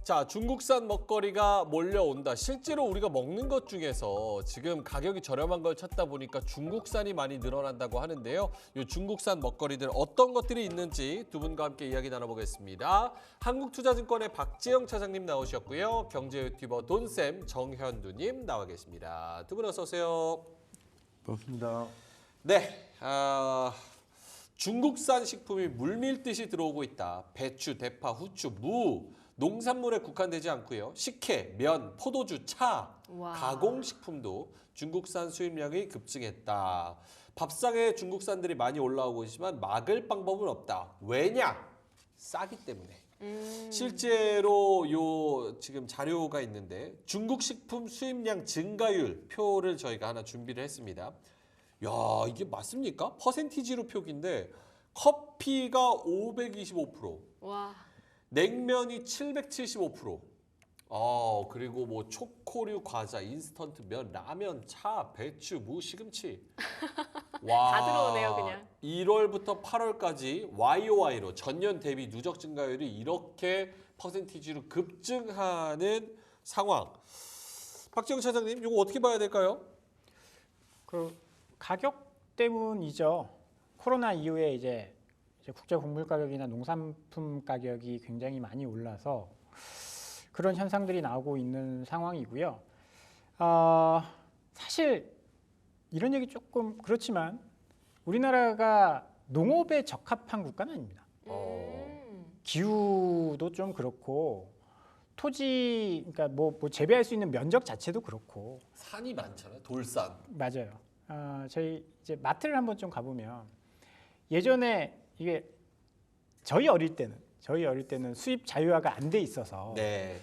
자, 중국산 먹거리가 몰려온다. 실제로 우리가 먹는 것 중에서 지금 가격이 저렴한 걸 찾다 보니까 중국산이 많이 늘어난다고 하는데요. 이 중국산 먹거리들 어떤 것들이 있는지 두 분과 함께 이야기 나눠보겠습니다. 한국투자증권의 박재영 차장님 나오셨고요. 경제 유튜버 돈쌤 정현두님 나와 계십니다. 두 분 어서 오세요. 반갑습니다. 네, 중국산 식품이 물밀듯이 들어오고 있다. 배추, 대파, 후추, 무, 농산물에 국한되지 않고요. 식혜, 면, 포도주, 차, 와. 가공식품도 중국산 수입량이 급증했다. 밥상에 중국산들이 많이 올라오고 있지만 막을 방법은 없다. 왜냐? 싸기 때문에. 실제로 요 지금 자료가 있는데 중국 식품 수입량 증가율 표를 저희가 하나 준비를 했습니다. 야, 이게 맞습니까? 퍼센티지로 표기인데 커피가 525%, 와. 냉면이 775%, 그리고 뭐 초코류 과자, 인스턴트 면, 라면, 차, 배추, 무, 시금치. 와, 다 들어오네요, 그냥. 1월부터 8월까지 YOY로 전년 대비 누적 증가율이 이렇게 퍼센티지로 급증하는 상황. 박재영 차장님, 이거 어떻게 봐야 될까요? 그 가격 때문이죠. 코로나 이후에 이제 국제 곡물 가격이나 농산품 가격이 굉장히 많이 올라서 그런 현상들이 나오고 있는 상황이고요. 사실 이런 얘기 조금 그렇지만 우리나라가 농업에 적합한 국가는 아닙니다. 기후도 좀 그렇고 토지, 그러니까 뭐 재배할 수 있는 면적 자체도 그렇고. 산이 많잖아요. 돌산. 맞아요. 저희 이제 마트를 한번 좀 가보면 예전에 이게 저희 어릴 때는 수입 자유화가 안 돼 있어서 네.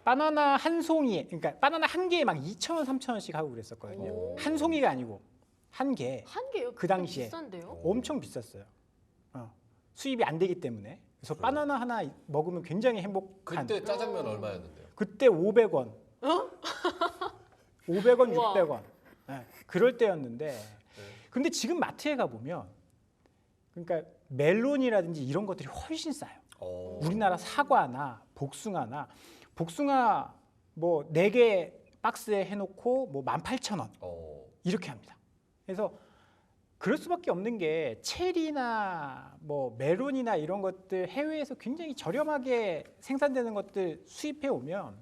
바나나 한 송이에, 그러니까 바나나 한 개에 막 2,000원, 3,000원씩 하고 그랬었거든요. 오. 한 송이가 아니고 한 개. 한 개요? 그 당시에. 비싼데요? 엄청 비쌌어요. 수입이 안 되기 때문에. 그래서 바나나 하나 먹으면 굉장히 행복한. 그때 짜장면 얼마였는데요? 그때 500원. 500원, 우와. 600원. 네, 그럴 때였는데. 근데 지금 마트에 가보면 그러니까 멜론이라든지 이런 것들이 훨씬 싸요. 우리나라 사과나 복숭아 뭐 4개 박스에 해놓고 뭐 18,000원 이렇게 합니다. 그래서 그럴 수밖에 없는 게 체리나 뭐 멜론이나 이런 것들 해외에서 굉장히 저렴하게 생산되는 것들 수입해 오면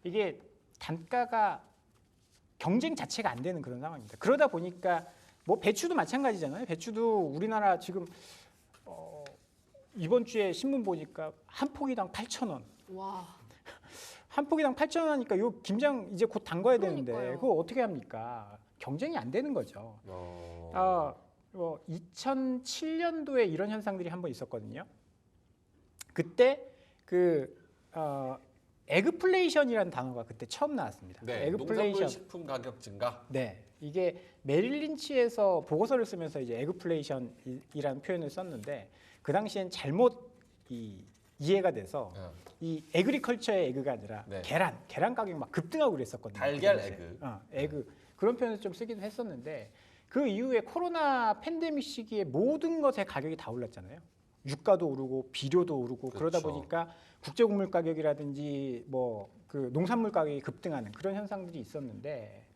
이게 단가가 경쟁 자체가 안 되는 그런 상황입니다. 그러다 보니까 뭐 배추도 마찬가지잖아요. 배추도 우리나라 지금 이번 주에 신문 보니까 한 포기당 8,000원. 와. 한 포기당 8,000원 하니까 요 김장 이제 곧 담가야 되는데 그러니까요. 그거 어떻게 합니까? 경쟁이 안 되는 거죠. 2007년도에 이런 현상들이 한번 있었거든요. 그때 에그플레이션이라는 단어가 그때 처음 나왔습니다. 네, 농산물 식품 가격 증가. 네, 이게 메릴 린치에서 보고서를 쓰면서 이제 에그플레이션이라는 표현을 썼는데 그 당시엔 잘못 이해가 돼서 이 에그리컬처의 에그가 아니라 네. 계란 가격이 막 급등하고 그랬었거든요. 달걀 그 당시에. 에그. 에그 그런 표현을 좀 쓰기도 했었는데 그 이후에 코로나 팬데믹 시기에 모든 것의 가격이 다 올랐잖아요. 유가도 오르고 비료도 오르고 그러다 그렇죠. 보니까 국제곡물 가격이라든지 뭐 그 농산물 가격이 급등하는 그런 현상들이 있었는데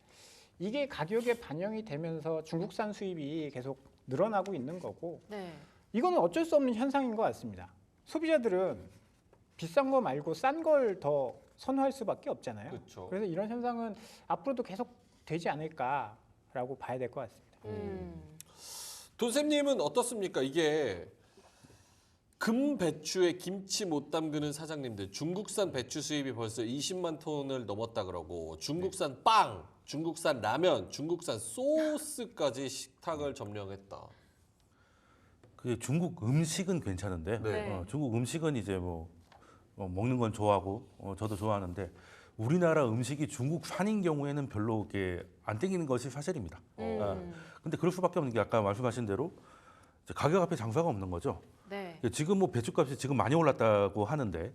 이게 가격에 반영이 되면서 중국산 수입이 계속 늘어나고 있는 거고 네. 이거는 어쩔 수 없는 현상인 것 같습니다. 소비자들은 비싼 거 말고 싼 걸 더 선호할 수밖에 없잖아요. 그렇죠. 그래서 이런 현상은 앞으로도 계속 되지 않을까라고 봐야 될 것 같습니다. 돈쌤님은 어떻습니까? 이게 금배추에 김치 못 담그는 사장님들 중국산 배추 수입이 벌써 20만 톤을 넘었다 그러고 중국산 빵, 중국산 라면, 중국산 소스까지 식탁을 점령했다. 그 중국 음식은 괜찮은데 네. 중국 음식은 이제 뭐 먹는 건 좋아하고 저도 좋아하는데 우리나라 음식이 중국산인 경우에는 별로 이렇게 안 땡기는 것이 사실입니다. 근데 그럴 수밖에 없는 게 아까 말씀하신 대로 이제 가격 앞에 장사가 없는 거죠. 네. 지금 뭐 배추값이 지금 많이 올랐다고 하는데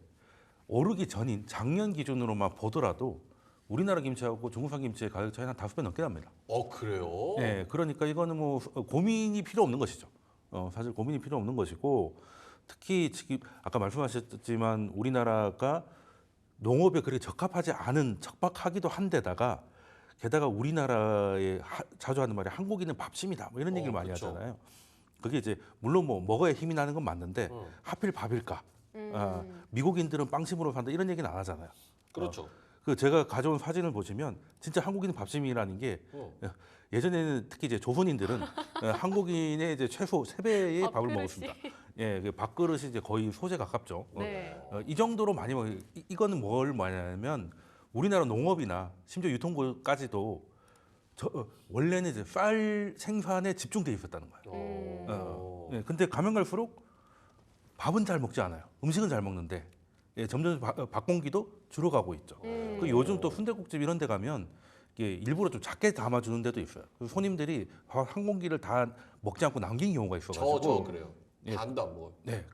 오르기 전인 작년 기준으로만 보더라도 우리나라 김치하고 중국산 김치의 가격 차이는 한 5배 넘게 납니다. 그래요? 네, 그러니까 이거는 뭐 고민이 필요 없는 것이죠. 사실 고민이 필요 없는 것이고 특히 지금 아까 말씀하셨지만 우리나라가 농업에 그렇게 적합하지 않은 척박하기도 한데다가 게다가 우리나라에 자주 하는 말이 한국인은 밥심이다 뭐 이런 얘기를 많이 그쵸. 하잖아요. 그게 이제 물론 뭐 먹어야 힘이 나는 건 맞는데 하필 밥일까? 미국인들은 빵심으로 산다 이런 얘기는 안 하잖아요. 그렇죠. 그 제가 가져온 사진을 보시면 진짜 한국인 밥심이라는 게 예전에는 특히 이제 조선인들은 한국인의 이제 최소 3배의 밥을 밥그릇이. 먹었습니다. 예, 그 밥그릇이 이제 거의 소재 가깝죠. 네. 이 정도로 많이 먹어요. 이거는 뭘 말하냐면 우리나라 농업이나 심지어 유통까지도 원래는 이제 쌀 생산에 집중돼 있었다는 거예요. 예, 근데 가면 갈수록 밥은 잘 먹지 않아요. 음식은 잘 먹는데 예, 점점 밥 공기도 줄어가고 있죠. 그 요즘 또 순댓국집 이런 데 가면 이게 일부러 좀 작게 담아주는 데도 있어요. 그래서 손님들이 밥 한 공기를 다 먹지 않고 남긴 경우가 있어가지고. 저 그래요. 예. 반도 안 먹어요. 네,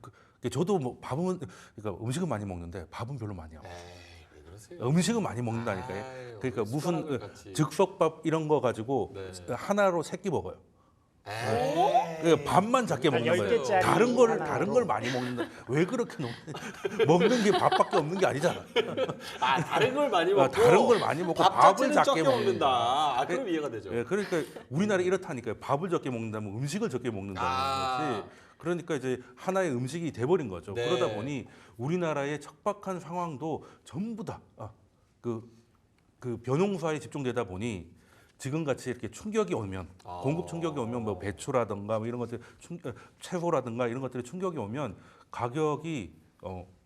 저도 뭐 밥은 그러니까 음식은 많이 먹는데 밥은 별로 많이 안 먹어요. 에이, 왜 그러세요? 음식은 많이 먹는다니까요. 아이, 그러니까 우리 무슨 숟가락을 같이. 즉석밥 이런 거 가지고 네. 하나로 3끼 먹어요. 에이, 그 밥만 작게 먹는 거예요. 10개짜리 다른 걸 많이 먹는다. 왜 그렇게 먹는 게 밥밖에 없는 게 아니잖아. 다른 걸 많이 먹고 다른 걸 많이 먹고 밥 밥을 자체는 작게 적게 먹는다. 먹는다. 아, 그럼 이해가 되죠. 예, 그러니까 우리나라 이렇다니까요. 밥을 적게 먹는다면 음식을 적게 먹는다는 것이. 그러니까 이제 하나의 음식이 돼버린 거죠. 네. 그러다 보니 우리나라의 척박한 상황도 전부 다 그 벼농사에 집중되다 보니 지금 같이 이렇게 충격이 오면 공급 충격이 오면 뭐 배추라든가 뭐 이런 것들 채소라든가 이런 것들이 충격이 오면 가격이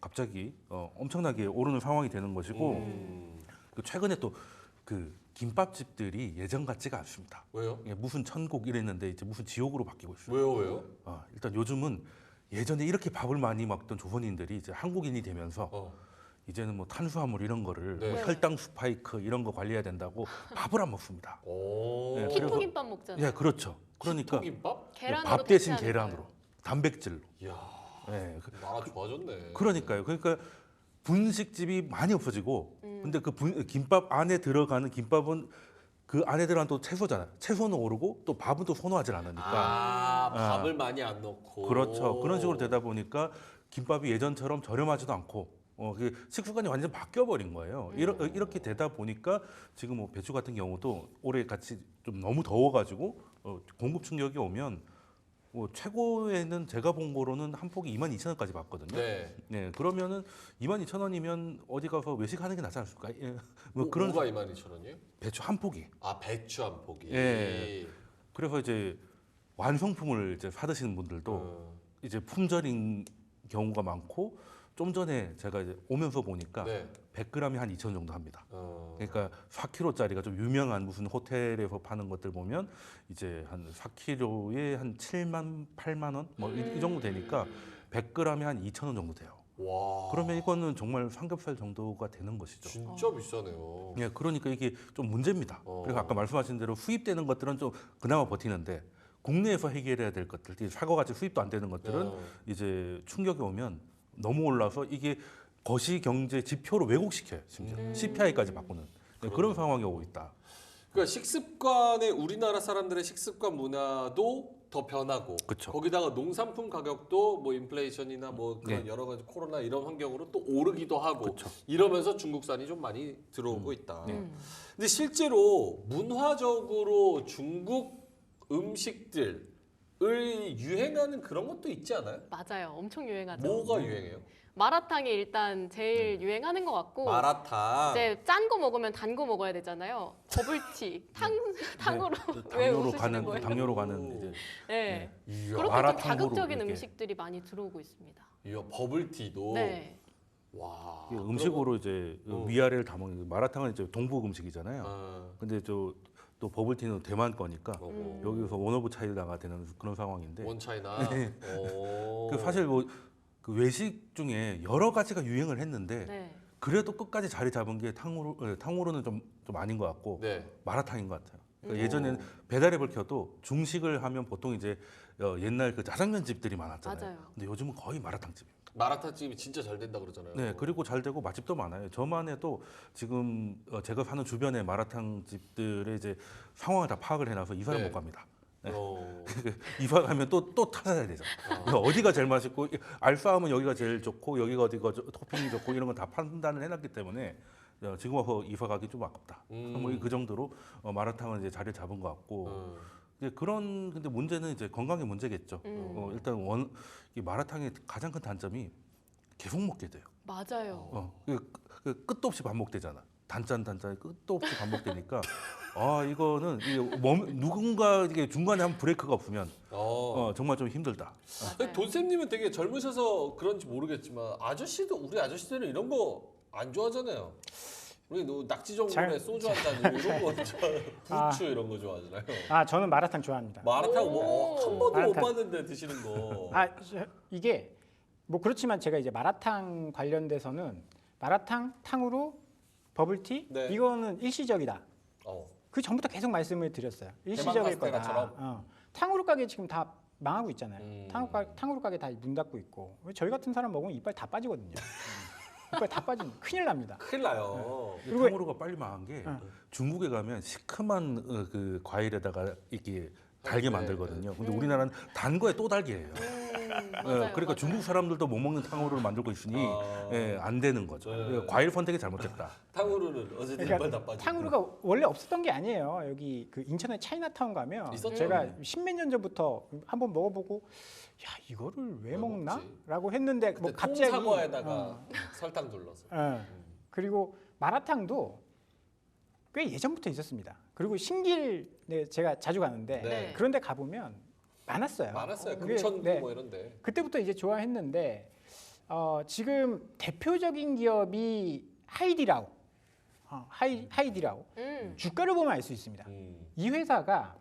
갑자기 엄청나게 오르는 상황이 되는 것이고 그 최근에 또 그 김밥집들이 예전 같지가 않습니다. 왜요? 예, 무슨 천국 이랬는데 이제 무슨 지옥으로 바뀌고 있어요. 왜요? 일단 요즘은 예전에 이렇게 밥을 많이 먹던 조선인들이 이제 한국인이 되면서 이제는 뭐 탄수화물 이런 거를 네. 뭐 혈당 스파이크 이런 거 관리해야 된다고 밥을 안 먹습니다. 오. 예, 키토 김밥 먹잖아요. 예, 그렇죠. 그러니까 김밥? 계란으로 밥 대신 대체하는 계란으로 거예요. 단백질로. 이야, 예, 나라 좋아졌네. 그러니까요. 그러니까 분식집이 많이 없어지고, 근데 그 김밥 안에 들어가는 김밥은 그 안에 들어간 또 채소잖아요. 채소는 오르고 또 밥은 또 선호하지 않으니까. 밥을 많이 안 넣고. 그렇죠. 그런 식으로 되다 보니까 김밥이 예전처럼 저렴하지도 않고 그 식습관이 완전 바뀌어 버린 거예요. 이렇게 되다 보니까 지금 뭐 배추 같은 경우도 올해 같이 좀 너무 더워가지고 공급 충격이 오면 뭐 최고에는 제가 본 거로는 한 포기 22,000원까지 봤거든요. 네. 네, 그러면은 22,000원이면 어디 가서 외식하는 게 낫지 않습니까? 예, 뭐 그런 그런 거가 22,000원이에요? 배추 한 포기. 배추 한 포기. 예. 그래서 이제 완성품을 이제 사드시는 분들도 이제 품절인 경우가 많고 좀 전에 제가 이제 오면서 보니까 네. 100g이 한 2,000원 정도 합니다. 그러니까 4kg짜리가 좀 유명한 무슨 호텔에서 파는 것들 보면 이제 한 4kg에 한 7만, 8만 원 뭐 이 정도 되니까 100g에 한 2,000원 정도 돼요. 와. 그러면 이거는 정말 삼겹살 정도가 되는 것이죠. 진짜 비싸네요. 예, 그러니까 이게 좀 문제입니다. 그리고 아까 말씀하신 대로 수입되는 것들은 좀 그나마 버티는데 국내에서 해결해야 될 것들, 사과같이 수입도 안 되는 것들은 이제 충격이 오면 너무 올라서 이게 거시 경제 지표로 왜곡시켜요. 심지어 CPI까지 바꾸는 그런 상황이 오고 있다. 그러니까 식습관의 우리나라 사람들의 식습관 문화도 더 변하고 그쵸. 거기다가 농산품 가격도 뭐 인플레이션이나 뭐 그런 여러 가지 코로나 이런 환경으로 또 오르기도 하고 이러면서 중국산이 좀 많이 들어오고 있다. 근데 실제로 문화적으로 중국 음식들을 유행하는 그런 것도 있지 않아요? 맞아요. 엄청 유행하죠. 뭐가 유행해요? 마라탕이 일단 제일 유행하는 것 같고 마라탕. 이제 짠 거 먹으면 단 거 먹어야 되잖아요. 버블티, 탕으로 왜 웃으시는 거예요? 당뇨로 가는 이제 네. 이야, 그렇게 좀 마라탕으로 자극적인 이렇게. 음식들이 많이 들어오고 있습니다. 이야, 버블티도. 네. 와. 이게 음식으로 이제 위아래를 다 먹는 마라탕은 이제 동북 음식이잖아요. 아, 근데 또 버블티는 대만 거니까 어, 여기서 원오브 차이나가 되는 그런 상황인데 원차이나. 네. 오. 그 사실 뭐 그 외식 중에 여러 가지가 유행을 했는데 네. 그래도 끝까지 자리 잡은 게 탕후루는 좀 아닌 것 같고 네. 마라탕인 것 같아요. 그러니까 예전에는 배달앱을 켜도 중식을 하면 보통 이제 옛날 그 짜장면 집들이 많았잖아요. 맞아요. 근데 요즘은 거의 마라탕집이에요. 마라탕집이 진짜 잘 된다 그러잖아요. 네, 그리고 잘 되고 맛집도 많아요. 저만 해도 지금 제가 사는 주변에 마라탕 집들의 이제 상황을 다 파악을 해놔서 이사를 네. 못 갑니다. 이화 가면 또 찾아야 되죠. 어디가 제일 맛있고 알싸움은 여기가 제일 좋고 여기가 어디가 토핑이 좋고 이런 건 다 판단을 해놨기 때문에 지금 와서 이화 가기 좀 아깝다. 뭐 그 정도로 마라탕은 이제 자리를 잡은 것 같고 이제 근데 문제는 이제 건강의 문제겠죠. 일단 이 마라탕의 가장 큰 단점이 계속 먹게 돼요. 맞아요. 그 끝도 없이 반복되잖아. 단짠 끝도 없이 반복되니까 이거는 누군가 이게 중간에 한 브레이크가 없으면 정말 좀 힘들다. 맞아요. 돈쌤님은 되게 젊으셔서 그런지 모르겠지만 우리 아저씨들은 이런 거 안 좋아하잖아요. 우리 낙지 전골에 소주 한 잔 이런 거 부추 이런 거 좋아하잖아요. 저는 마라탕 좋아합니다. 마라탕 한 번도 못 마라탕. 봤는데 드시는 거. 이게 뭐 그렇지만 제가 이제 마라탕 관련돼서는 마라탕, 탕후루, 버블티 네. 이거는 일시적이다. 그 전부터 계속 말씀을 드렸어요. 일시적일 거다. 파스텔라처럼? 탕후루 가게 지금 다 망하고 있잖아요. 음. 탕후루 가게 다 문 닫고 있고 저희 같은 사람 먹으면 이빨 다 빠지거든요. 이빨 다 빠지면 큰일 납니다. 큰일 나요. 그리고 탕후루가 빨리 망한 게 중국에 가면 시큼한 그 과일에다가 이렇게 달게 만들거든요. 근데 우리나라는 단 거에 또 달게예요. 맞아요, 그러니까 맞아요. 중국 사람들도 못 먹는 탕후루를 만들고 있으니 안 되는 거죠. 네. 과일 선택이 잘못됐다. 탕후루는 어쨌든 그러니까 이빨 다 빠지고. 탕후루가 원래 없었던 게 아니에요. 여기 그 인천의 차이나타운 가면 있었죠. 제가 십몇 년 전부터 한번 먹어보고 야 이거를 왜 먹나? 먹지? 라고 했는데 뭐 그때 갑자기 통사과에다가 설탕 둘러서. 그리고 마라탕도 꽤 예전부터 있었습니다. 그리고 신길에 제가 자주 가는데 네. 그런데 가보면 많았어요. 많았어요. 그게, 금천구 네. 뭐 이런데. 그때부터 이제 좋아했는데 지금 대표적인 기업이 하이디라오. 하이디라오. 주가를 보면 알 수 있습니다. 이 회사가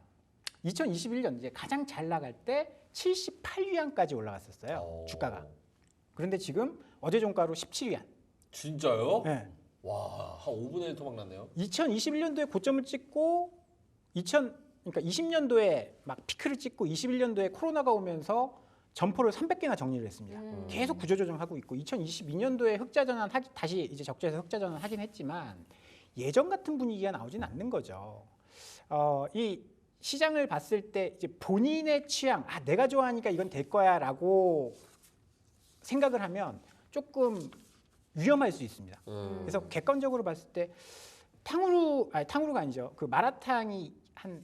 2021년 이제 가장 잘 나갈 때 78위안까지 올라갔었어요. 주가가. 그런데 지금 어제 종가로 17위안. 진짜요? 네. 와, 한 5분의 1 토막 났네요. 2021년도에 고점을 찍고 그러니까 20년도에 막 피크를 찍고 21년도에 코로나가 오면서 점포를 300개나 정리를 했습니다. 계속 구조조정하고 있고 2022년도에 흑자전환 다시 이제 적자에서 흑자전환 하긴 했지만 예전 같은 분위기가 나오진 않는 거죠. 이 시장을 봤을 때 이제 본인의 취향, 내가 좋아하니까 이건 될 거야라고 생각을 하면 조금 위험할 수 있습니다. 그래서 객관적으로 봤을 때 탕후루가 아니죠. 그 마라탕이 한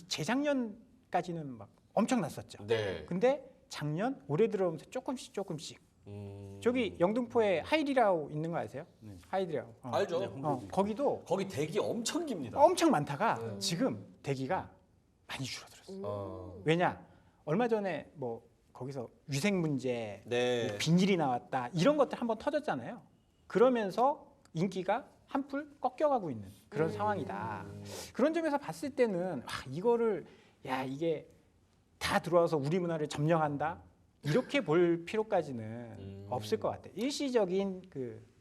재작년까지는 막 엄청났었죠. 네. 근데 작년 올해 들어오면서 조금씩 저기 영등포에 하이디라오 있는 거 아세요? 네. 하이디라오. 알죠? 거기도 거기 대기 엄청 깁니다. 엄청 많다가 지금 대기가 많이 줄어들었어요. 왜냐? 얼마 전에 뭐 거기서 위생 문제, 네. 뭐 비닐이 나왔다 이런 것들 한번 터졌잖아요. 그러면서 인기가 한풀 꺾여가고 있는 그런 상황이다. 그런 점에서 봤을 때는 이거를 이게 다 들어와서 우리 문화를 점령한다 이렇게 볼 필요까지는 없을 것 같아요. 일시적인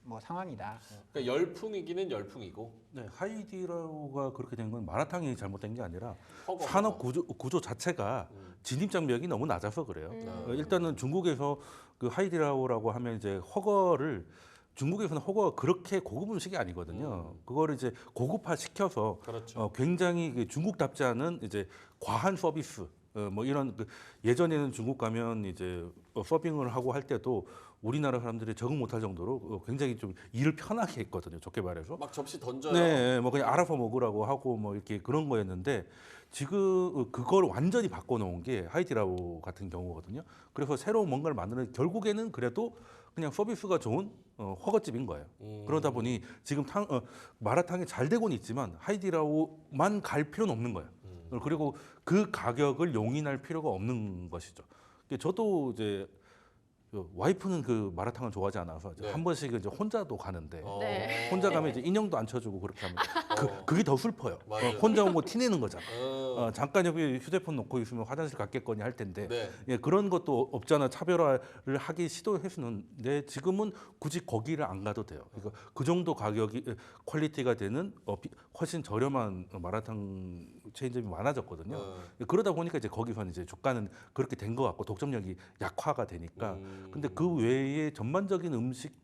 뭐 상황이다. 그러니까 열풍이기는 열풍이고. 네, 하이디라오가 그렇게 된 건 마라탕이 잘못된 게 아니라 허거. 산업 구조 자체가 진입 장벽이 너무 낮아서 그래요. 일단은 중국에서 그 하이디라오라고 하면 이제 허거를 중국에서는 허거가 그렇게 고급 음식이 아니거든요. 그거를 이제 고급화 시켜서 그렇죠. 굉장히 중국답지 않은 이제 과한 서비스 뭐 이런 예전에는 중국 가면 이제 서빙을 하고 할 때도 우리나라 사람들이 적응 못할 정도로 굉장히 좀 일을 편하게 했거든요. 좋게 말해서. 막 접시 던져요. 네, 뭐 그냥 알아서 먹으라고 하고 뭐 이렇게 그런 거였는데 지금 그걸 완전히 바꿔놓은 게 하이디라오 같은 경우거든요. 그래서 새로운 뭔가를 만드는 결국에는 그래도 그냥 서비스가 좋은 허거집인 거예요. 그러다 보니 지금 마라탕이 잘 되고는 있지만 하이디라오만 갈 필요는 없는 거예요. 그리고 그 가격을 용인할 필요가 없는 것이죠. 저도 이제 와이프는 그 마라탕을 좋아하지 않아서 네. 한 번씩 이제 혼자도 가는데 네. 혼자 가면 이제 인형도 안 쳐주고 그렇게 하면 그게 더 슬퍼요. 맞아요. 혼자 온 거 티내는 거잖아. 잠깐 여기 휴대폰 놓고 있으면 화장실 갔겠거니 할 텐데 네. 그런 것도 없잖아. 차별화를 하기 시도했었는데 지금은 굳이 거기를 안 가도 돼요. 그러니까 그 정도 가격이 퀄리티가 되는 훨씬 저렴한 마라탕 체인점이 많아졌거든요. 그러다 보니까 이제 거기서는 이제 주가는 그렇게 된 것 같고 독점력이 약화가 되니까. 근데 그 외에 전반적인 음식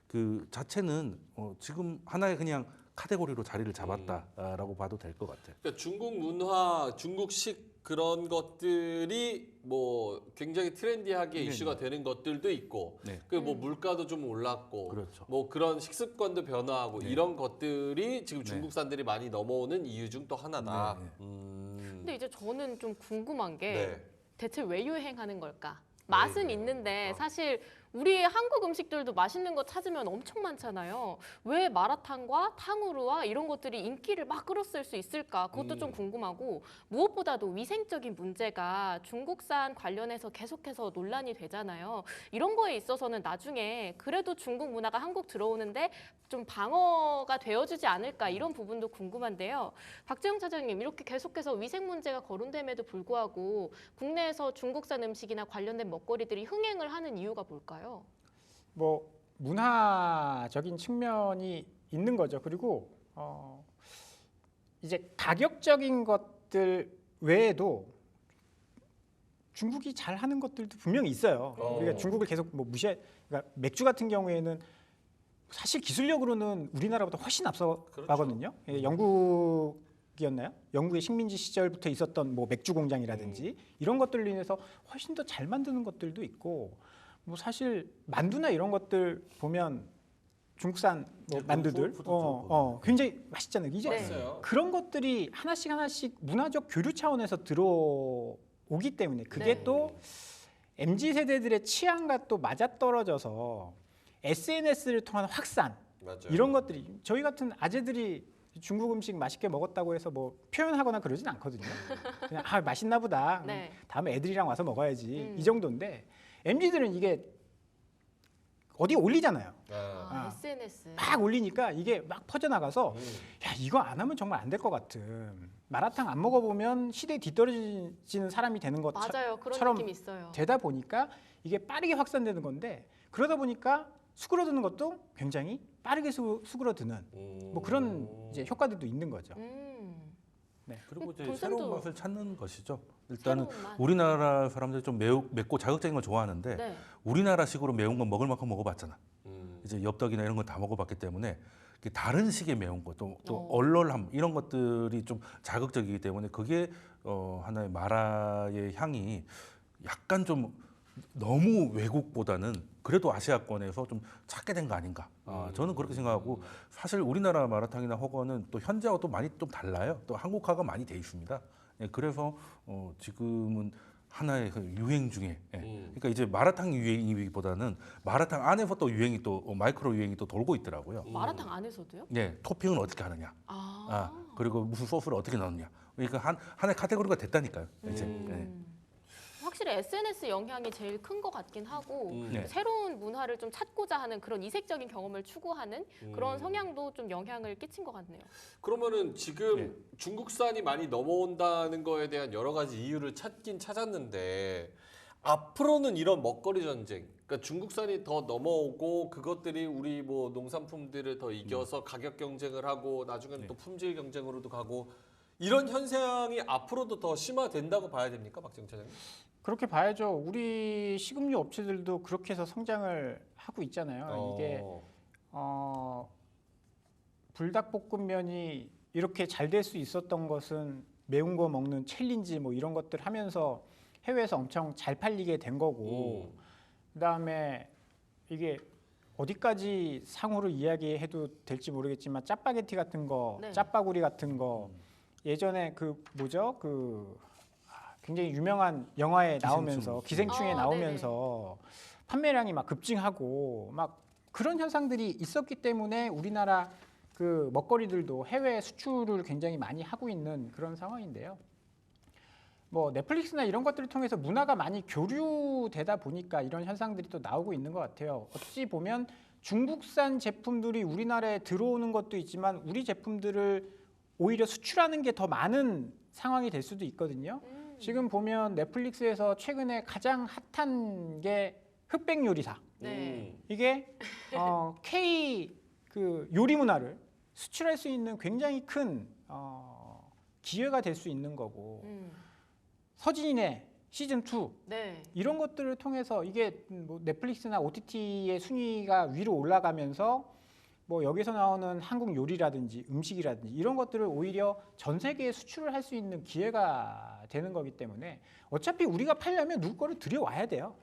그 자체는 지금 하나의 그냥 카테고리로 자리를 잡았다라고 봐도 될 것 같아요. 그러니까 중국 문화, 중국식 그런 것들이 뭐 굉장히 트렌디하게 네, 이슈가 되는 것들도 있고 네. 그 뭐 물가도 좀 올랐고 그렇죠. 뭐 그런 식습관도 변화하고 네. 이런 것들이 지금 네. 중국산들이 많이 넘어오는 이유 중 또 하나다. 네, 네. 근데 이제 저는 좀 궁금한 게 네. 대체 왜 유행하는 걸까? 맛은 왜 있는데 유행할까? 사실 우리 한국 음식들도 맛있는 거 찾으면 엄청 많잖아요. 왜 마라탕과 탕후루와 이런 것들이 인기를 막 끌었을 수 있을까? 그것도 좀 궁금하고 무엇보다도 위생적인 문제가 중국산 관련해서 계속해서 논란이 되잖아요. 이런 거에 있어서는 나중에 그래도 중국 문화가 한국 들어오는데 좀 방어가 되어주지 않을까 이런 부분도 궁금한데요. 박재영 차장님 이렇게 계속해서 위생 문제가 거론됨에도 불구하고 국내에서 중국산 음식이나 관련된 먹거리들이 흥행을 하는 이유가 뭘까요? 뭐 문화적인 측면이 있는 거죠. 그리고 이제 가격적인 것들 외에도 중국이 잘하는 것들도 분명히 있어요. 우리가 중국을 계속 뭐 그러니까 맥주 같은 경우에는 사실 기술력으로는 우리나라보다 훨씬 앞서가거든요. 예, 영국이었나요? 영국의 식민지 시절부터 있었던 뭐 맥주 공장이라든지 이런 것들로 인해서 훨씬 더 잘 만드는 것들도 있고, 뭐 사실 만두나 이런 것들 보면 중국산 뭐 만두들 굉장히 맛있잖아요. 이제 네. 있어요. 그런 것들이 하나씩 하나씩 문화적 교류 차원에서 들어오기 때문에 그게 네. 또 MZ 세대들의 취향과 또 맞아떨어져서 SNS를 통한 확산 맞아요. 이런 것들이 저희 같은 아재들이 중국 음식 맛있게 먹었다고 해서 뭐 표현하거나 그러진 않거든요. 그냥 맛있나 보다. 네. 다음에 애들이랑 와서 먹어야지. 음. 이 정도인데 MZ들은 이게 어디 올리잖아요. SNS. 막 올리니까 이게 막 퍼져나가서 음. 야 이거 안 하면 정말 안 될 것 같은, 마라탕 안 먹어보면 시대에 뒤떨어지는 사람이 되는 맞아요. 그런 것처럼 느낌 있어요. 되다 보니까 이게 빠르게 확산되는 건데, 그러다 보니까 수그러드는 것도 굉장히 빠르게 수그러드는 뭐 그런 이제 효과들도 있는 거죠. 그리고 이제 동생도 새로운 맛을 찾는 것이죠. 일단은 새로운 맛. 우리나라 사람들이 좀 맵고 자극적인 걸 좋아하는데 네. 우리나라식으로 매운 건 먹을 만큼 먹어봤잖아. 음. 이제 엽떡이나 이런 건 다 먹어봤기 때문에 이렇게 다른 식의 매운 것, 또 어. 얼얼함 이런 것들이 좀 자극적이기 때문에 그게 하나의 마라의 향이 약간 좀 너무 외국보다는 그래도 아시아권에서 좀 찾게 된 거 아닌가. 저는 그렇게 생각하고, 사실 우리나라 마라탕이나 허거는 또 현지하고 또 많이 좀 달라요. 또 한국화가 많이 돼 있습니다. 예, 그래서 지금은 하나의 그 유행 중에, 그러니까 이제 마라탕 유행이기보다는 마라탕 안에서 또 유행이 또 마이크로 유행이 또 돌고 있더라고요. 마라탕 안에서도요? 예, 토핑은 어떻게 하느냐, 그리고 무슨 소스를 어떻게 넣느냐. 그러니까 하나의 카테고리가 됐다니까요. 이제. 예. 확실히 SNS 영향이 제일 큰 것 같긴 하고 네. 새로운 문화를 좀 찾고자 하는 그런 이색적인 경험을 추구하는 그런 성향도 좀 영향을 끼친 것 같네요. 그러면은 지금 중국산이 많이 넘어온다는 거에 대한 여러 가지 이유를 찾긴 찾았는데, 앞으로는 이런 먹거리 전쟁, 그러니까 중국산이 더 넘어오고 그것들이 우리 뭐 농산품들을 더 이겨서 가격 경쟁을 하고 나중에는 또 품질 경쟁으로도 가고, 이런 현상이 앞으로도 더 심화된다고 봐야 됩니까, 박재영 차장님? 그렇게 봐야죠. 우리 식음료 업체들도 그렇게 해서 성장을 하고 있잖아요. 이게 불닭볶음면이 이렇게 잘 될 수 있었던 것은 매운 거 먹는 챌린지 뭐 이런 것들 하면서 해외에서 엄청 잘 팔리게 된 거고, 그다음에 이게 어디까지 상호를 이야기해도 될지 모르겠지만 짜파게티 같은 거, 네. 짜파구리 같은 거, 예전에 그 뭐죠? 굉장히 유명한 영화에 나오면서 기생충에 나오면서 판매량이 막 급증하고 막 그런 현상들이 있었기 때문에 우리나라 그 먹거리들도 해외 수출을 굉장히 많이 하고 있는 그런 상황인데요. 뭐 넷플릭스나 이런 것들을 통해서 문화가 많이 교류되다 보니까 이런 현상들이 또 나오고 있는 것 같아요. 어찌 보면 중국산 제품들이 우리나라에 들어오는 것도 있지만 우리 제품들을 오히려 수출하는 게 더 많은 상황이 될 수도 있거든요. 지금 보면 넷플릭스에서 최근에 가장 핫한 게 흑백 요리사. 네. 이게 K 그 요리 문화를 수출할 수 있는 굉장히 큰 기회가 될 수 있는 거고, 서진이네 시즌 2 네. 이런 것들을 통해서 이게 뭐 넷플릭스나 OTT의 순위가 위로 올라가면서 뭐 여기서 나오는 한국 요리라든지 음식이라든지 이런 것들을 오히려 전 세계에 수출을 할 수 있는 기회가 되는 거기 때문에 어차피 우리가 팔려면 누구 거를 들여와야 돼요.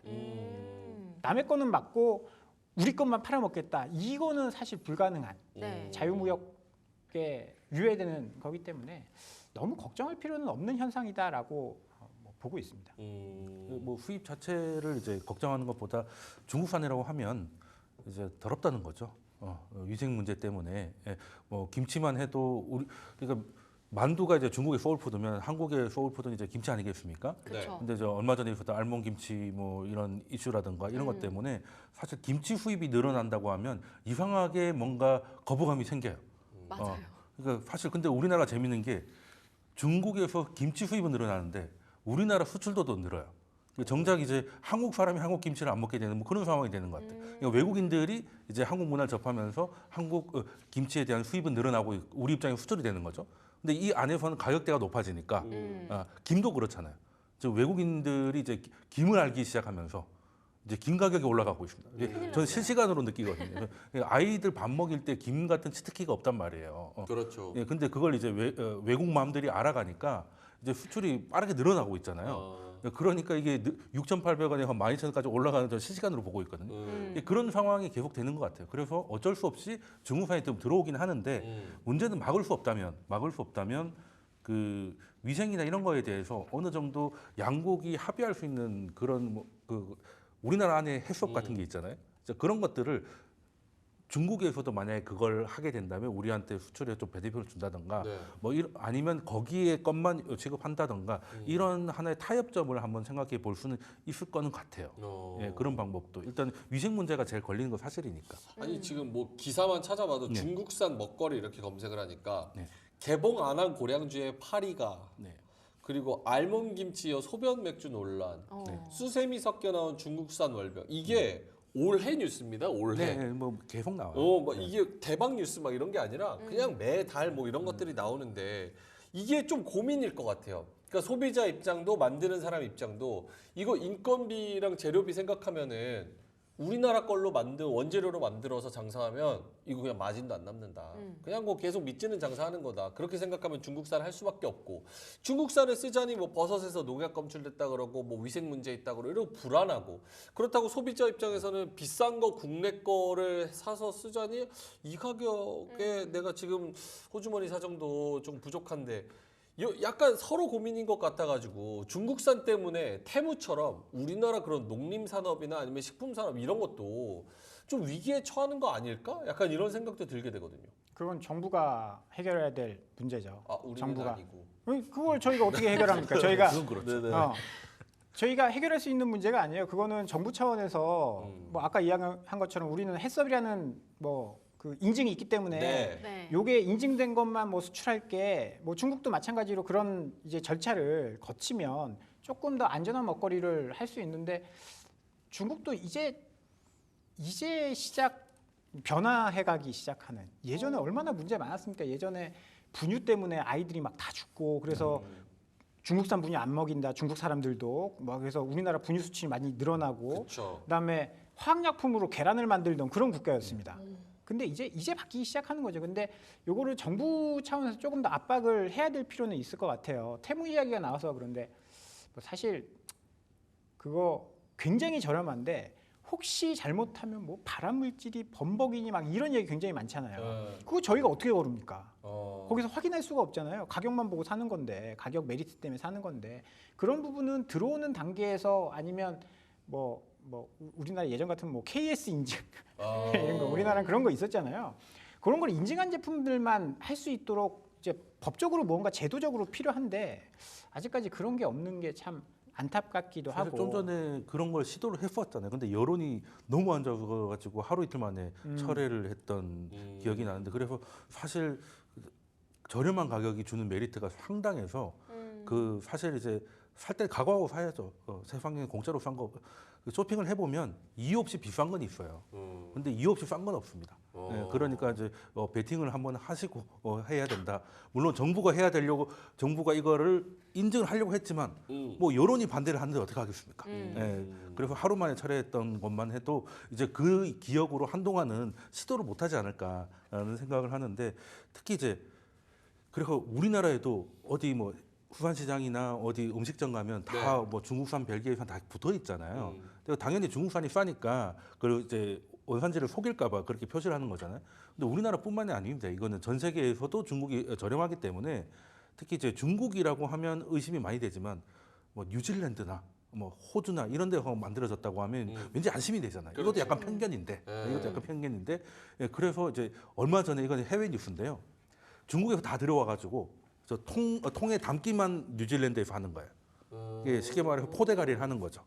남의 거는 맞고 우리 것만 팔아먹겠다. 이거는 사실 불가능한 네. 자유무역에 유예되는 거기 때문에 너무 걱정할 필요는 없는 현상이다라고 뭐 보고 있습니다. 뭐 수입 자체를 이제 걱정하는 것보다 중국산이라고 하면 이제 더럽다는 거죠. 위생 문제 때문에 뭐 김치만 해도 우리 그러니까 만두가 이제 중국의 소울푸드면 한국의 소울푸드는 이제 김치 아니겠습니까? 그렇죠. 근데 저 얼마 전에 있었던 알몬 김치 뭐 이런 이슈라든가 이런 것 때문에 사실 김치 수입이 늘어난다고 하면 이상하게 뭔가 거부감이 생겨요. 맞아요. 그러니까 사실 근데 우리나라 재밌는 게 중국에서 김치 수입은 늘어나는데 우리나라 수출도 더 늘어요. 정작 이제 한국 사람이 한국 김치를 안 먹게 되는 뭐 그런 상황이 되는 것 같아요. 그러니까 외국인들이 이제 한국 문화를 접하면서 한국 김치에 대한 수입은 늘어나고 우리 입장에 수출이 되는 거죠. 근데 이 안에서는 가격대가 높아지니까 김도 그렇잖아요. 외국인들이 이제 김을 알기 시작하면서 이제 김 가격이 올라가고 있습니다. 이게 저는 실시간으로 느끼거든요. 아이들 밥 먹일 때 김 같은 치트키가 없단 말이에요. 그렇죠. 예, 근데 그걸 이제 외국 맘들이 알아가니까 이제 수출이 빠르게 늘어나고 있잖아요. 그러니까 이게 6,800원에 한 12,000원까지 올라가는 저 실시간으로 보고 있거든요. 그런 상황이 계속 되는 것 같아요. 그래서 어쩔 수 없이 중국산이 좀 들어오긴 하는데 문제는 막을 수 없다면 그 위생이나 이런 거에 대해서 어느 정도 양국이 합의할 수 있는 그런 뭐 그 우리나라 안에 해수업 같은 게 있잖아요. 그런 것들을 중국에서도 만약에 그걸 하게 된다면 우리한테 수출에 좀 베네핏을 준다든가 네. 뭐 아니면 거기에 것만 취급한다든가 이런 하나의 타협점을 한번 생각해 볼 수는 있을 거는 같아요. 예, 그런 방법도 일단 위생 문제가 제일 걸리는 건 사실이니까. 아니 지금 뭐 기사만 찾아봐도 네. 중국산 먹거리 이렇게 검색을 하니까 네. 개봉 안 한 고량주의 파리가 네. 그리고 알몬 김치여 소변 맥주 논란, 수세미 섞여 나온 중국산 월병 이게 올해 뉴스입니다. 올해. 네, 뭐 계속 나와요. 뭐 이게 대박 뉴스 막 이런 게 아니라 그냥 매달 뭐 이런 것들이 나오는데 이게 좀 고민일 것 같아요. 그러니까 소비자 입장도 만드는 사람 입장도 이거 인건비랑 재료비 생각하면은 우리나라 걸로 원재료로 만들어서 장사하면 이거 그냥 마진도 안 남는다. 그냥 뭐 계속 밑지는 장사하는 거다. 그렇게 생각하면 중국산 할 수밖에 없고 중국산을 쓰자니 뭐 버섯에서 농약 검출됐다 그러고 뭐 위생 문제 있다 그러고 이러고 불안하고 그렇다고 소비자 입장에서는 비싼 거 국내 거를 사서 쓰자니 이 가격에 내가 지금 호주머니 사정도 좀 부족한데 약간 서로 고민인 것 같아가지고 중국산 때문에 테무처럼 우리나라 그런 농림산업이나 아니면 식품산업 이런 것도 좀 위기에 처하는 거 아닐까? 약간 이런 생각도 들게 되거든요. 그건 정부가 해결해야 될 문제죠. 아, 우리는 정부가. 아니고. 그걸 저희가 어떻게 해결합니까? 저희가 그건 그렇죠. 네네. 저희가 해결할 수 있는 문제가 아니에요. 그거는 정부 차원에서 뭐 아까 이야기한 것처럼 우리는 해썹이라는 뭐 그 인증이 있기 때문에 네. 네. 요게 인증된 것만 뭐 수출할게 뭐 중국도 마찬가지로 그런 이제 절차를 거치면 조금 더 안전한 먹거리를 할 수 있는데 중국도 이제 시작 변화해가기 시작하는 예전에 얼마나 문제 많았습니까? 예전에 분유 때문에 아이들이 막 다 죽고 그래서 중국산 분유 안 먹인다 중국 사람들도 뭐 그래서 우리나라 분유 수출이 많이 늘어나고 그렇죠. 그다음에 화학약품으로 계란을 만들던 그런 국가였습니다. 근데 이제 바뀌기 시작하는 거죠. 근데 요거를 정부 차원에서 조금 더 압박을 해야 될 필요는 있을 것 같아요. 태무 이야기가 나와서 그런데 뭐 사실 그거 굉장히 저렴한데 혹시 잘못하면 뭐 발암 물질이 범벅이니 막 이런 얘기 굉장히 많잖아요. 그거 저희가 어떻게 모릅니까? 거기서 확인할 수가 없잖아요. 가격만 보고 사는 건데 가격 메리트 때문에 사는 건데 그런 부분은 들어오는 단계에서 아니면 뭐 우리나라 예전 같은 뭐 KS 인증 이런 거 우리나라는 그런 거 있었잖아요. 그런 걸 인증한 제품들만 할 수 있도록 이제 법적으로 뭔가 제도적으로 필요한데 아직까지 그런 게 없는 게 참 안타깝기도 사실 하고. 좀 전에 그런 걸 시도를 했었잖아요. 근데 여론이 너무 안 좋아가지고 하루 이틀 만에 철회를 했던 기억이 나는데 그래서 사실 저렴한 가격이 주는 메리트가 상당해서 그 사실 이제 살 때 각오하고 사야죠. 세상에 공짜로 산 거 쇼핑을 해보면 이유 없이 비싼 건 있어요. 근데 이유 없이 싼 건 없습니다. 그러니까 이제 베팅을 한번 하시고 해야 된다. 물론 정부가 해야 되려고 정부가 이거를 인증을 하려고 했지만 뭐 여론이 반대를 하는데 어떻게 하겠습니까? 그래서 하루 만에 철회했던 것만 해도 이제 그 기억으로 한동안은 시도를 못하지 않을까라는 생각을 하는데 특히 이제 그리고 우리나라에도 어디 뭐 수산시장이나 어디 음식점 가면 다 뭐 중국산, 벨기에산 다 붙어 있잖아요. 근데 당연히 중국산이 싸니까 그리고 이제 원산지를 속일까봐 그렇게 표시를 하는 거잖아요. 근데 우리나라뿐만이 아닙니다. 이거는 전 세계에서도 중국이 저렴하기 때문에 특히 이제 중국이라고 하면 의심이 많이 되지만 뭐 뉴질랜드나 뭐 호주나 이런 데서 만들어졌다고 하면 왠지 안심이 되잖아요. 이것도 약간 편견인데, 이것도 약간 편견인데, 그래서 이제 얼마 전에 이건 해외 뉴스인데요. 중국에서 다 들어와가지고 저 통에 담기만 뉴질랜드에서 하는 거예요. 이게 쉽게 말해서 포대가리를 하는 거죠.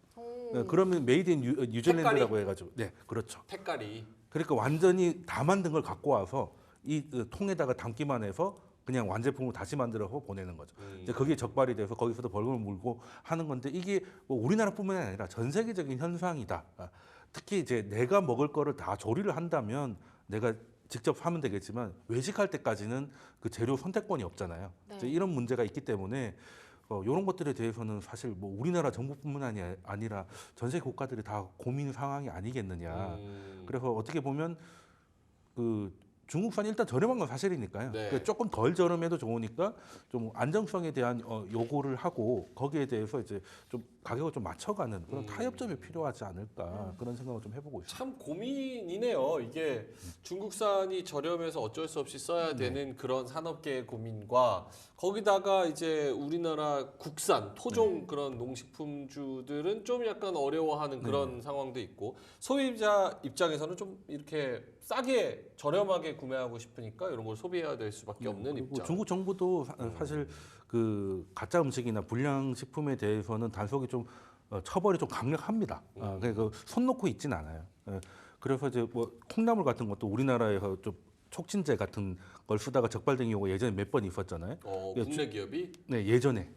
그러면 메이드 인 뉴질랜드라고 해가지고, 네, 그렇죠. 택가리. 그러니까 완전히 다 만든 걸 갖고 와서 이 통에다가 담기만 해서 그냥 완제품으로 다시 만들어서 보내는 거죠. 이제 거기에 적발이 돼서 거기서도 벌금을 물고 하는 건데 이게 뭐 우리나라뿐만이 아니라 전 세계적인 현상이다. 특히 이제 내가 먹을 거를 다 조리를 한다면 내가 직접 하면 되겠지만 외식할 때까지는 그 재료 선택권이 없잖아요. 이제 이런 문제가 있기 때문에 이런 것들에 대해서는 사실 뭐 우리나라 정부뿐만 아니라 전 세계 국가들이 다 고민 상황이 아니겠느냐. 그래서 어떻게 보면 그 중국산이 일단 저렴한 건 사실이니까요. 네. 그러니까 조금 덜 저렴해도 좋으니까 좀 안정성에 대한 요구를 하고 거기에 대해서 이제 좀 가격을 좀 맞춰가는 그런 타협점이 필요하지 않을까 그런 생각을 좀 해보고 있습니다. 참 고민이네요. 이게 중국산이 저렴해서 어쩔 수 없이 써야 되는 그런 산업계의 고민과 거기다가 이제 우리나라 국산 토종 그런 농식품주들은 좀 약간 어려워하는 그런 상황도 있고 소비자 입장에서는 좀 이렇게 싸게 저렴하게 구매하고 싶으니까 이런 걸 소비해야 될 수밖에 없는 그리고 입장. 중국 정부도 사실 그 가짜 음식이나 불량 식품에 대해서는 단속이 좀 처벌이 좀 강력합니다. 그러니까 손 놓고 있진 않아요. 그래서 이제 뭐 콩나물 같은 것도 우리나라에서 좀 촉진제 같은 걸 쓰다가 적발된 경우가 예전에 몇 번 있었잖아요. 국내 기업이? 네, 예전에.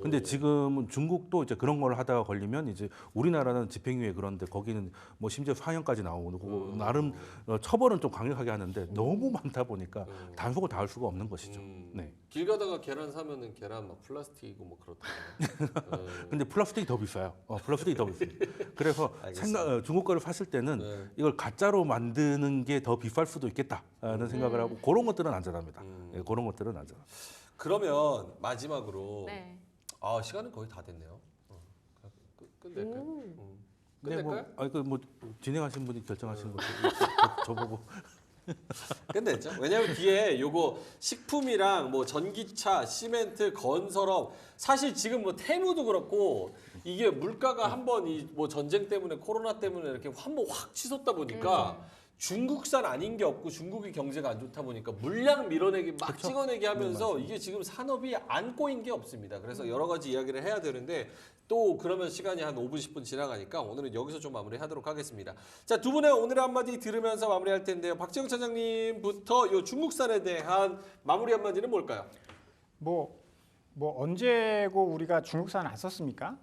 근데 지금은 중국도 이제 그런 걸 하다가 걸리면 이제 우리나라는 집행유예 그런데 거기는 뭐 심지어 사형까지 나오고 나름 처벌은 좀 강력하게 하는데 너무 많다 보니까 단속을 다 할 수가 없는 것이죠. 네. 길 가다가 계란 사면은 계란 막 플라스틱이고 뭐 그렇다. 근데 플라스틱이 더 비싸요. 플라스틱이 더 비쌉니다. 그래서 중국 거를 샀을 때는 이걸 가짜로 만드는 게 더 비쌀 수도 있겠다는 생각을 하고 그런 것들은 안전합니다. 그런 것들은 안전. 그러면 마지막으로 네. 시간은 거의 다 됐네요. 끝낼까요? 네, 끝낼까요? 뭐 진행하신 분이 결정하신 거죠. 저보고. 끝냈죠. 왜냐하면 뒤에 요거 식품이랑 뭐 전기차, 시멘트, 건설업 사실 지금 뭐 테무도 그렇고 이게 물가가 한번 이 뭐 전쟁 때문에 코로나 때문에 이렇게 한번 확 치솟다 보니까 중국산 아닌 게 없고 중국이 경제가 안 좋다 보니까 물량 밀어내기 막 그쵸? 찍어내기 하면서 이게 지금 산업이 안 꼬인 게 없습니다. 그래서 여러 가지 이야기를 해야 되는데 또 그러면 시간이 한 5분 10분 지나가니까 오늘은 여기서 좀 마무리하도록 하겠습니다. 자, 두 분의 오늘의 한마디 들으면서 마무리할 텐데요. 박지영 차장님부터 요 중국산에 대한 마무리 한마디는 뭘까요? 뭐 언제고 우리가 중국산 안 썼습니까?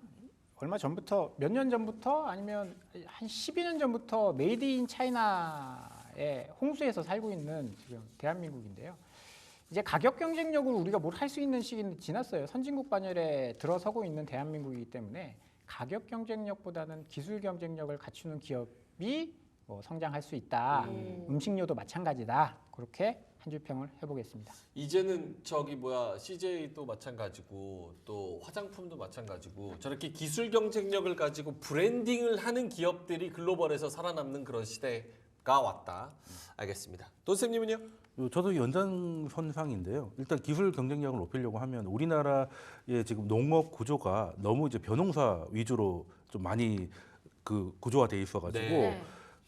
얼마 전부터 몇 년 전부터 아니면 한 12년 전부터 메이드 인 차이나의 홍수에서 살고 있는 지금 대한민국인데요. 이제 가격 경쟁력으로 우리가 뭘 할 수 있는 시기는 지났어요. 선진국 반열에 들어서고 있는 대한민국이기 때문에 가격 경쟁력보다는 기술 경쟁력을 갖추는 기업이 뭐 성장할 수 있다. 음식료도 마찬가지다. 그렇게 한 줄 평을 해보겠습니다. 이제는 CJ도 마찬가지고 또 화장품도 마찬가지고 저렇게 기술 경쟁력을 가지고 브랜딩을 하는 기업들이 글로벌에서 살아남는 그런 시대가 왔다. 알겠습니다. 돈쌤님은요? 저도 연장선상인데요. 일단 기술 경쟁력을 높이려고 하면 우리나라의 지금 농업 구조가 너무 이제 벼농사 위주로 좀 많이 그 구조화돼 있어가지고 네.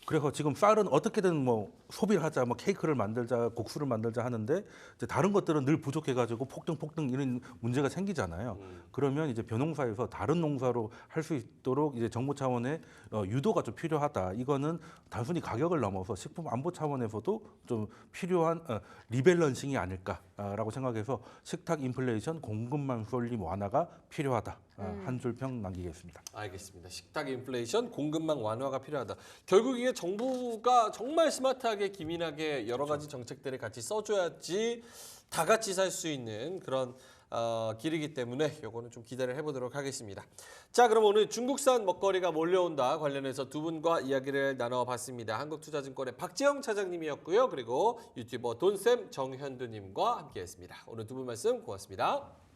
그래서 지금 쌀은 어떻게든 뭐 소비를 하자, 뭐 케이크를 만들자, 국수를 만들자 하는데 이제 다른 것들은 늘 부족해가지고 폭등 이런 문제가 생기잖아요. 그러면 이제 벼농사에서 다른 농사로 할 수 있도록 이제 정부 차원의 유도가 좀 필요하다. 이거는 단순히 가격을 넘어서 식품 안보 차원에서도 좀 필요한 리밸런싱이 아닐까라고 생각해서 식탁 인플레이션 공급망 쏠림 완화가 필요하다. 한 줄 평 남기겠습니다. 알겠습니다. 식탁 인플레이션, 공급망 완화가 필요하다. 결국 이게 정부가 정말 스마트하게 기민하게 여러 가지 정책들을 같이 써줘야지 다 같이 살 수 있는 그런 길이기 때문에 요거는 좀 기대를 해보도록 하겠습니다. 자, 그럼 오늘 중국산 먹거리가 몰려온다 관련해서 두 분과 이야기를 나눠봤습니다. 한국투자증권의 박재영 차장님이었고요. 그리고 유튜버 돈쌤 정현두님과 함께했습니다. 오늘 두 분 말씀 고맙습니다.